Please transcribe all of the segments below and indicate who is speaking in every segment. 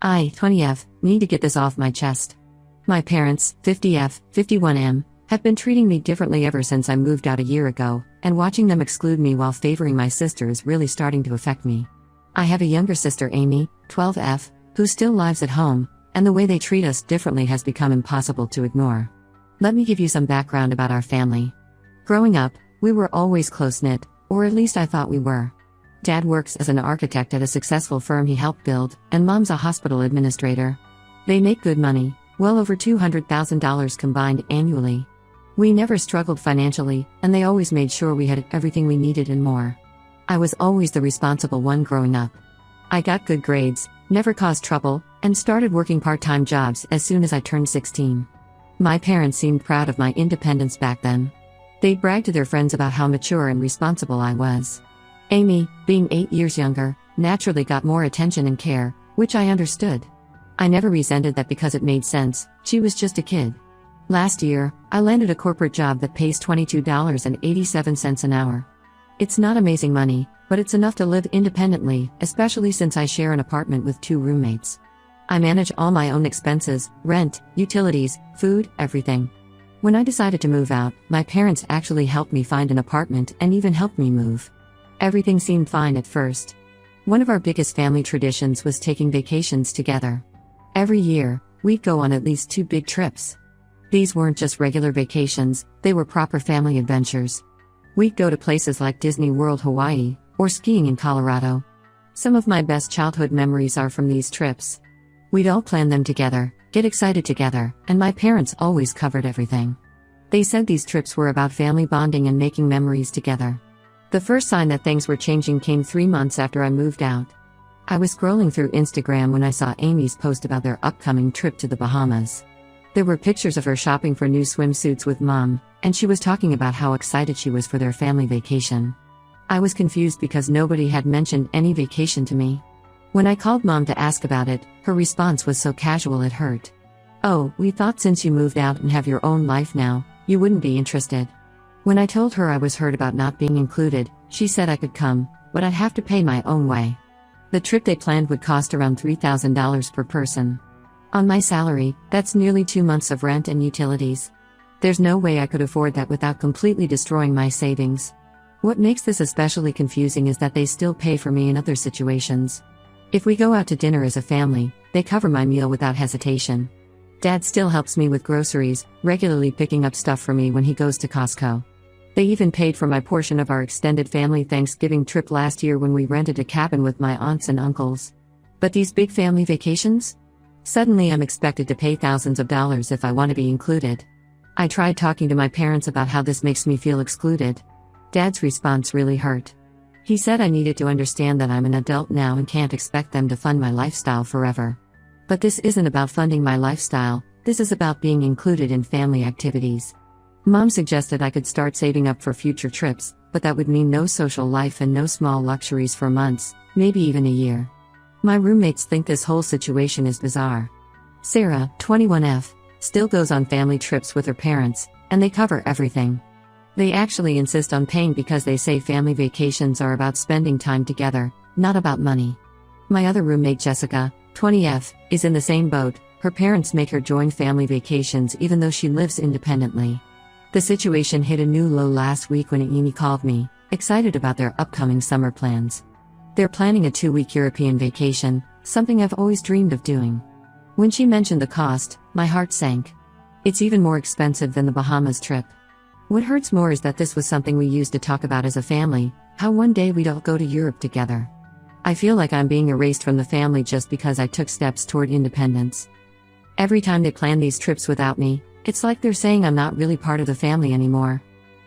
Speaker 1: I, 20F, need to get this off my chest. My parents, 50F, 51M, have been treating me differently ever since I moved out a year ago, and watching them exclude me while favoring my sister is really starting to affect me. I have a younger sister, Amy, 12F, who still lives at home, and the way they treat us differently has become impossible to ignore. Let me give you some background about our family. Growing up, we were always close-knit, or at least I thought we were. Dad works as an architect at a successful firm he helped build, and Mom's a hospital administrator. They make good money, well over $200,000 combined annually. We never struggled financially, and they always made sure we had everything we needed and more. I was always the responsible one growing up. I got good grades, never caused trouble, and started working part-time jobs as soon as I turned 16. My parents seemed proud of my independence back then. They'd brag to their friends about how mature and responsible I was. Amy, being 8 years younger, naturally got more attention and care, which I understood. I never resented that because it made sense. She was just a kid. Last year, I landed a corporate job that pays $22.87 an hour. It's not amazing money, but it's enough to live independently, especially since I share an apartment with 2 roommates. I manage all my own expenses, rent, utilities, food, everything. When I decided to move out, my parents actually helped me find an apartment and even helped me move. Everything seemed fine at first. One of our biggest family traditions was taking vacations together. Every year, we'd go on at least 2 big trips. These weren't just regular vacations, they were proper family adventures. We'd go to places like Disney World, Hawaii, or skiing in Colorado. Some of my best childhood memories are from these trips. We'd all plan them together, get excited together, and my parents always covered everything. They said these trips were about family bonding and making memories together. The first sign that things were changing came 3 months after I moved out. I was scrolling through Instagram when I saw Amy's post about their upcoming trip to the Bahamas. There were pictures of her shopping for new swimsuits with Mom, and she was talking about how excited she was for their family vacation. I was confused because nobody had mentioned any vacation to me. When I called Mom to ask about it, her response was so casual it hurt. "Oh, we thought since you moved out and have your own life now, you wouldn't be interested." When I told her I was hurt about not being included, she said I could come, but I'd have to pay my own way. The trip they planned would cost around $3,000 per person. On my salary, that's nearly 2 months of rent and utilities. There's no way I could afford that without completely destroying my savings. What makes this especially confusing is that they still pay for me in other situations. If we go out to dinner as a family, they cover my meal without hesitation. Dad still helps me with groceries, regularly picking up stuff for me when he goes to Costco. They even paid for my portion of our extended family Thanksgiving trip last year when we rented a cabin with my aunts and uncles. But these big family vacations? Suddenly I'm expected to pay thousands of dollars if I want to be included. I tried talking to my parents about how this makes me feel excluded. Dad's response really hurt. He said I needed to understand that I'm an adult now and can't expect them to fund my lifestyle forever. But this isn't about funding my lifestyle, this is about being included in family activities. Mom suggested I could start saving up for future trips, but that would mean no social life and no small luxuries for months, maybe even a year. My roommates think this whole situation is bizarre. Sarah, 21F, still goes on family trips with her parents, and they cover everything. They actually insist on paying because they say family vacations are about spending time together, not about money. My other roommate Jessica, 20F, is in the same boat. Her parents make her join family vacations even though she lives independently. The situation hit a new low last week when Amy called me, excited about their upcoming summer plans. They're planning a 2-week European vacation, something I've always dreamed of doing. When she mentioned the cost, my heart sank. It's even more expensive than the Bahamas trip. What hurts more is that this was something we used to talk about as a family, how one day we'd all go to Europe together. I feel like I'm being erased from the family just because I took steps toward independence. Every time they plan these trips without me, it's like they're saying I'm not really part of the family anymore.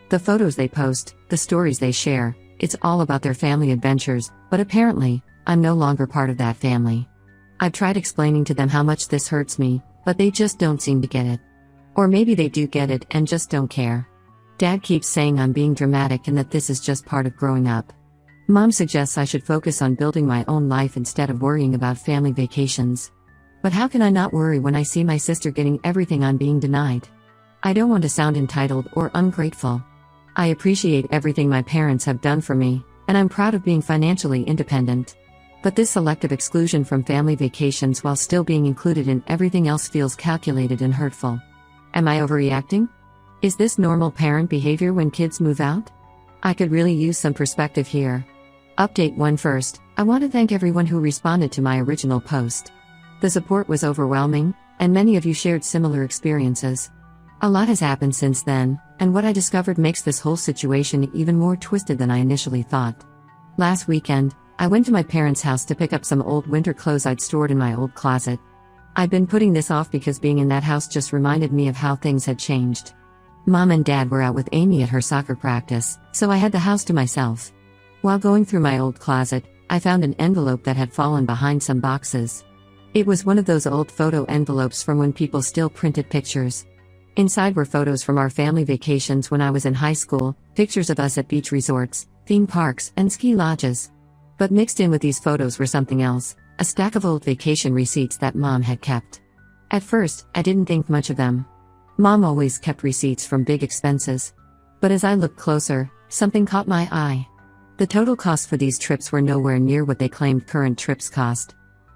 Speaker 1: The photos they post, the stories they share, it's all about their family adventures, but apparently, I'm no longer part of that family. I've tried explaining to them how much this hurts me, but they just don't seem to get it. Or maybe they do get it and just don't care. Dad keeps saying I'm being dramatic and that this is just part of growing up. Mom suggests I should focus on building my own life instead of worrying about family vacations. But how can I not worry when I see my sister getting everything I'm being denied? I don't want to sound entitled or ungrateful. I appreciate everything my parents have done for me, and I'm proud of being financially independent. But this selective exclusion from family vacations while still being included in everything else feels calculated and hurtful. Am I overreacting? Is this normal parent behavior when kids move out? I could really use some perspective here. Update 1 first, I want to thank everyone who responded to my original post. The support was overwhelming, and many of you shared similar experiences. A lot has happened since then, and what I discovered makes this whole situation even more twisted than I initially thought. Last weekend, I went to my parents' house to pick up some old winter clothes I'd stored in my old closet. I'd been putting this off because being in that house just reminded me of how things had changed. Mom and Dad were out with Amy at her soccer practice, so I had the house to myself. While going through my old closet, I found an envelope that had fallen behind some boxes. It was one of those old photo envelopes from when people still printed pictures. Inside were photos from our family vacations when I was in high school, pictures of us at beach resorts, theme parks, and ski lodges. But mixed in with these photos were something else, a stack of old vacation receipts that Mom had kept. At first, I didn't think much of them. Mom always kept receipts from big expenses. But as I looked closer, something caught my eye. The total costs for these trips were nowhere near what they claimed current trips cost.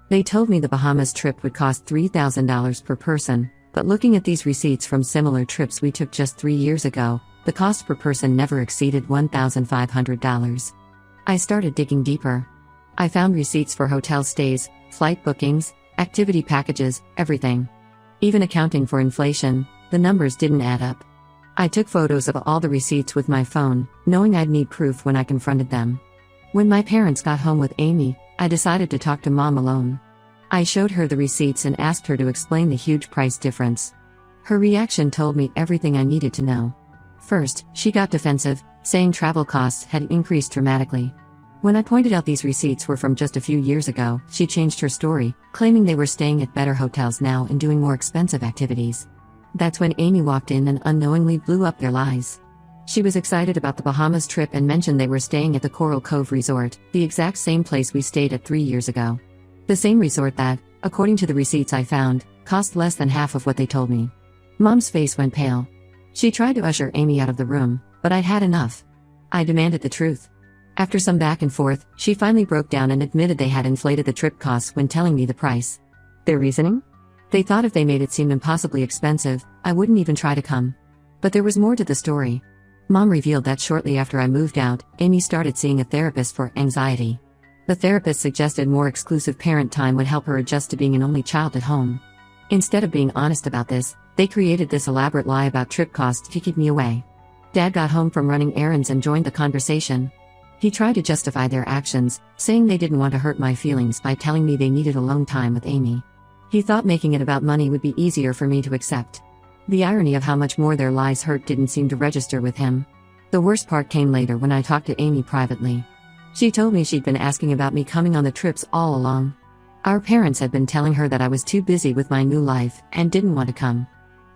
Speaker 1: They told me the Bahamas trip would cost $3,000 per person, but looking at these receipts from similar trips we took just 3 years ago, the cost per person never exceeded $1,500. I started digging deeper. I found receipts for hotel stays, flight bookings, activity packages, everything. Even accounting for inflation, the numbers didn't add up. I took photos of all the receipts with my phone, knowing I'd need proof when I confronted them. When my parents got home with Amy, I decided to talk to Mom alone. I showed her the receipts and asked her to explain the huge price difference. Her reaction told me everything I needed to know. First, she got defensive, saying travel costs had increased dramatically. When I pointed out these receipts were from just a few years ago, she changed her story, claiming they were staying at better hotels now and doing more expensive activities. That's when Amy walked in and unknowingly blew up their lies. She was excited about the Bahamas trip and mentioned they were staying at the Coral Cove Resort, the exact same place we stayed at 3 years ago. The same resort that, according to the receipts I found, cost less than half of what they told me. Mom's face went pale. She tried to usher Amy out of the room, but I'd had enough. I demanded the truth. After some back and forth, she finally broke down and admitted they had inflated the trip costs when telling me the price. Their reasoning? They thought if they made it seem impossibly expensive, I wouldn't even try to come. But there was more to the story. Mom revealed that shortly after I moved out, Amy started seeing a therapist for anxiety. The therapist suggested more exclusive parent time would help her adjust to being an only child at home. Instead of being honest about this, they created this elaborate lie about trip costs to keep me away. Dad got home from running errands and joined the conversation. He tried to justify their actions, saying they didn't want to hurt my feelings by telling me they needed alone time with Amy. He thought making it about money would be easier for me to accept. The irony of how much more their lies hurt didn't seem to register with him. The worst part came later when I talked to Amy privately. She told me she'd been asking about me coming on the trips all along. Our parents had been telling her that I was too busy with my new life and didn't want to come.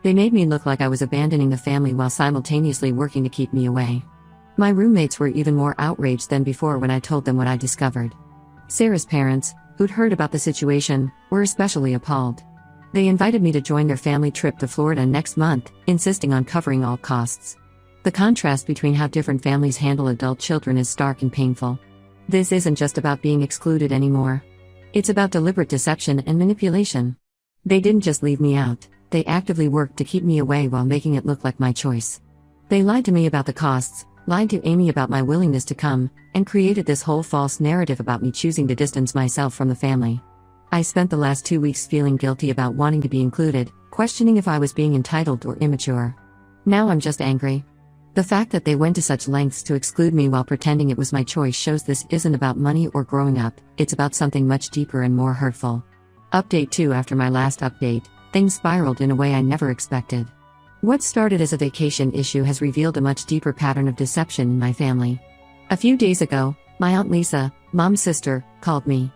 Speaker 1: They made me look like I was abandoning the family while simultaneously working to keep me away. My roommates were even more outraged than before when I told them what I discovered. Sarah's parents, who'd heard about the situation, were especially appalled. They invited me to join their family trip to Florida next month, insisting on covering all costs. The contrast between how different families handle adult children is stark and painful. This isn't just about being excluded anymore. It's about deliberate deception and manipulation. They didn't just leave me out, they actively worked to keep me away while making it look like my choice. They lied to me about the costs, lied to Amy about my willingness to come, and created this whole false narrative about me choosing to distance myself from the family. I spent the last 2 weeks feeling guilty about wanting to be included, questioning if I was being entitled or immature. Now I'm just angry. The fact that they went to such lengths to exclude me while pretending it was my choice shows this isn't about money or growing up, it's about something much deeper and more hurtful. Update 2. After my last update, things spiraled in a way I never expected. What started as a vacation issue has revealed a much deeper pattern of deception in my family. A few days ago, my Aunt Lisa, Mom's sister, called me.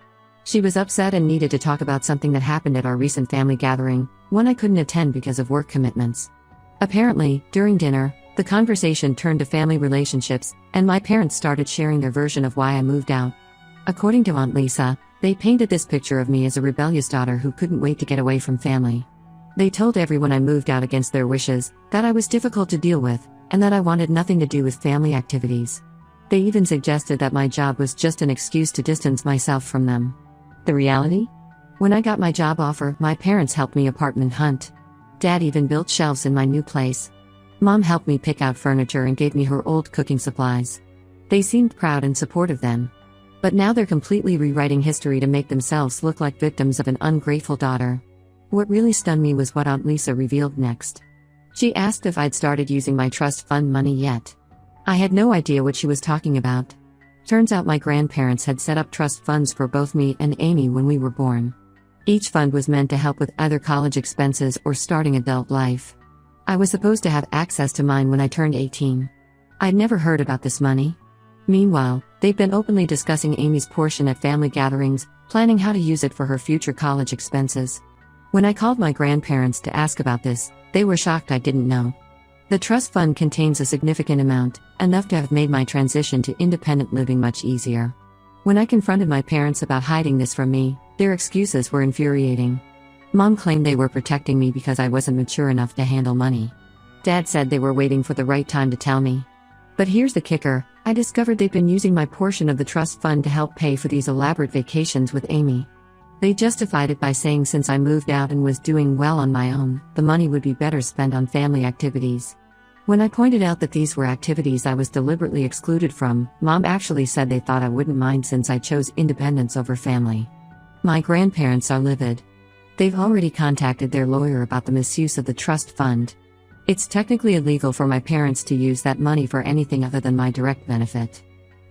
Speaker 1: She was upset and needed to talk about something that happened at our recent family gathering, one I couldn't attend because of work commitments. Apparently, during dinner, the conversation turned to family relationships, and my parents started sharing their version of why I moved out. According to Aunt Lisa, they painted this picture of me as a rebellious daughter who couldn't wait to get away from family. They told everyone I moved out against their wishes, that I was difficult to deal with, and that I wanted nothing to do with family activities. They even suggested that my job was just an excuse to distance myself from them. The reality? When I got my job offer, my parents helped me apartment hunt. Dad even built shelves in my new place. Mom helped me pick out furniture and gave me her old cooking supplies. They seemed proud and supportive then. But now they're completely rewriting history to make themselves look like victims of an ungrateful daughter. What really stunned me was what Aunt Lisa revealed next. She asked if I'd started using my trust fund money yet. I had no idea what she was talking about. Turns out my grandparents had set up trust funds for both me and Amy when we were born. Each fund was meant to help with either college expenses or starting adult life. I was supposed to have access to mine when I turned 18. I'd never heard about this money. Meanwhile, they've been openly discussing Amy's portion at family gatherings, planning how to use it for her future college expenses. When I called my grandparents to ask about this, they were shocked I didn't know. The trust fund contains a significant amount, enough to have made my transition to independent living much easier. When I confronted my parents about hiding this from me, their excuses were infuriating. Mom claimed they were protecting me because I wasn't mature enough to handle money. Dad said they were waiting for the right time to tell me. But here's the kicker, I discovered they've been using my portion of the trust fund to help pay for these elaborate vacations with Amy. They justified it by saying since I moved out and was doing well on my own, the money would be better spent on family activities. When I pointed out that these were activities I was deliberately excluded from, Mom actually said they thought I wouldn't mind since I chose independence over family. My grandparents are livid. They've already contacted their lawyer about the misuse of the trust fund. It's technically illegal for my parents to use that money for anything other than my direct benefit.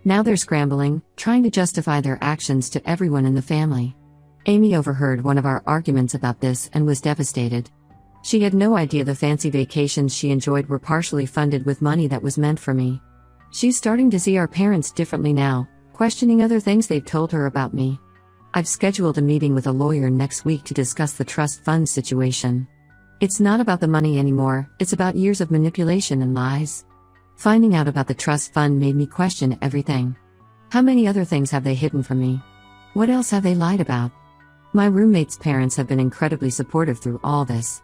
Speaker 1: Now they're scrambling, trying to justify their actions to everyone in the family. Amy overheard one of our arguments about this and was devastated. She had no idea the fancy vacations she enjoyed were partially funded with money that was meant for me. She's starting to see our parents differently now, questioning other things they've told her about me. I've scheduled a meeting with a lawyer next week to discuss the trust fund situation. It's not about the money anymore, it's about years of manipulation and lies. Finding out about the trust fund made me question everything. How many other things have they hidden from me? What else have they lied about? My roommate's parents have been incredibly supportive through all this.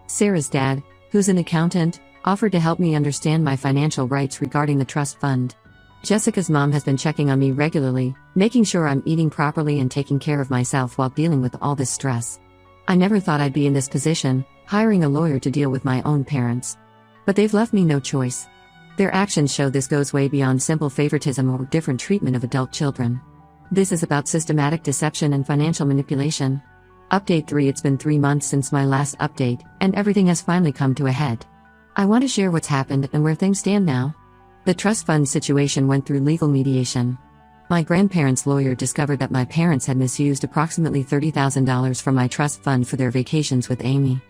Speaker 1: Sarah's dad, who's an accountant, offered to help me understand my financial rights regarding the trust fund. Jessica's mom has been checking on me regularly, making sure I'm eating properly and taking care of myself while dealing with all this stress. I never thought I'd be in this position, hiring a lawyer to deal with my own parents. But they've left me no choice. Their actions show this goes way beyond simple favoritism or different treatment of adult children. This is about systematic deception and financial manipulation. Update 3. It's been 3 months since my last update, and everything has finally come to a head. I want to share what's happened and where things stand now. The trust fund situation went through legal mediation. My grandparents' lawyer discovered that my parents had misused approximately $30,000 from my trust fund for their vacations with Amy.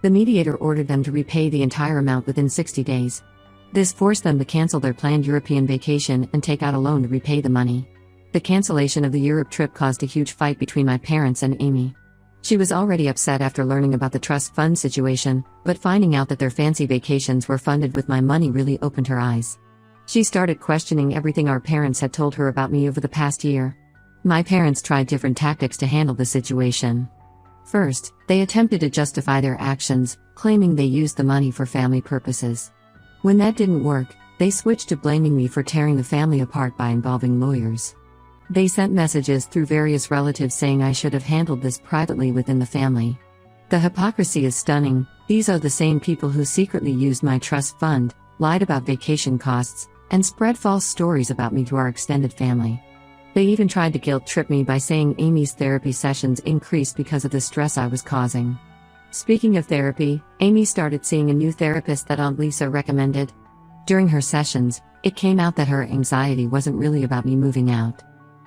Speaker 1: The mediator ordered them to repay the entire amount within 60 days. This forced them to cancel their planned European vacation and take out a loan to repay the money. The cancellation of the Europe trip caused a huge fight between my parents and Amy. She was already upset after learning about the trust fund situation, but finding out that their fancy vacations were funded with my money really opened her eyes. She started questioning everything our parents had told her about me over the past year. My parents tried different tactics to handle the situation. First, they attempted to justify their actions, claiming they used the money for family purposes. When that didn't work, they switched to blaming me for tearing the family apart by involving lawyers. They sent messages through various relatives saying I should have handled this privately within the family. The hypocrisy is stunning. These are the same people who secretly used my trust fund, lied about vacation costs, and spread false stories about me to our extended family. They even tried to guilt trip me by saying Amy's therapy sessions increased because of the stress I was causing. Speaking of therapy, Amy started seeing a new therapist that Aunt Lisa recommended. During her sessions, it came out that her anxiety wasn't really about me moving out.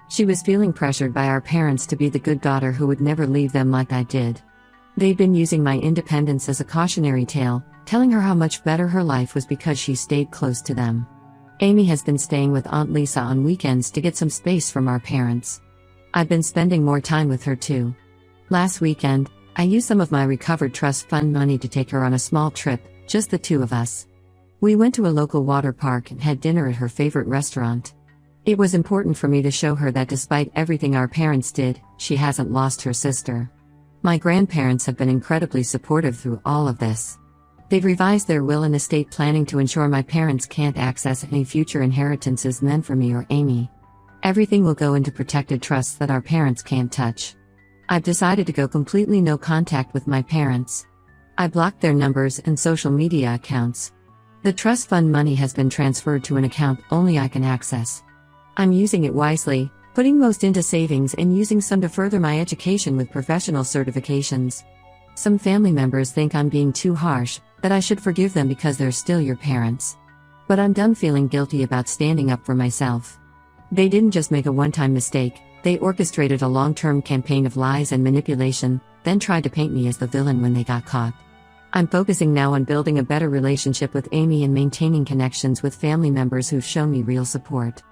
Speaker 1: She was feeling pressured by our parents to be the good daughter who would never leave them like I did. They'd been using my independence as a cautionary tale, telling her how much better her life was because she stayed close to them. Amy has been staying with Aunt Lisa on weekends to get some space from our parents. I've been spending more time with her too. Last weekend, I used some of my recovered trust fund money to take her on a small trip, just the two of us. We went to a local water park and had dinner at her favorite restaurant. It was important for me to show her that despite everything our parents did, she hasn't lost her sister. My grandparents have been incredibly supportive through all of this. They've revised their will and estate planning to ensure my parents can't access any future inheritances meant for me or Amy. Everything will go into protected trusts that our parents can't touch. I've decided to go completely no contact with my parents. I blocked their numbers and social media accounts. The trust fund money has been transferred to an account only I can access. I'm using it wisely, putting most into savings and using some to further my education with professional certifications. Some family members think I'm being too harsh, that I should forgive them because they're still your parents. But I'm done feeling guilty about standing up for myself. They didn't just make a one-time mistake, they orchestrated a long-term campaign of lies and manipulation, then tried to paint me as the villain when they got caught. I'm focusing now on building a better relationship with Amy and maintaining connections with family members who've shown me real support.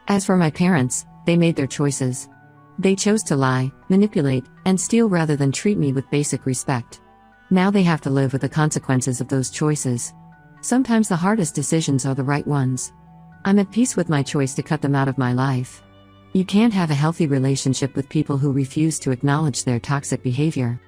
Speaker 1: As for my parents, they made their choices. They chose to lie, manipulate, and steal rather than treat me with basic respect. Now they have to live with the consequences of those choices. Sometimes the hardest decisions are the right ones. I'm at peace with my choice to cut them out of my life. You can't have a healthy relationship with people who refuse to acknowledge their toxic behavior.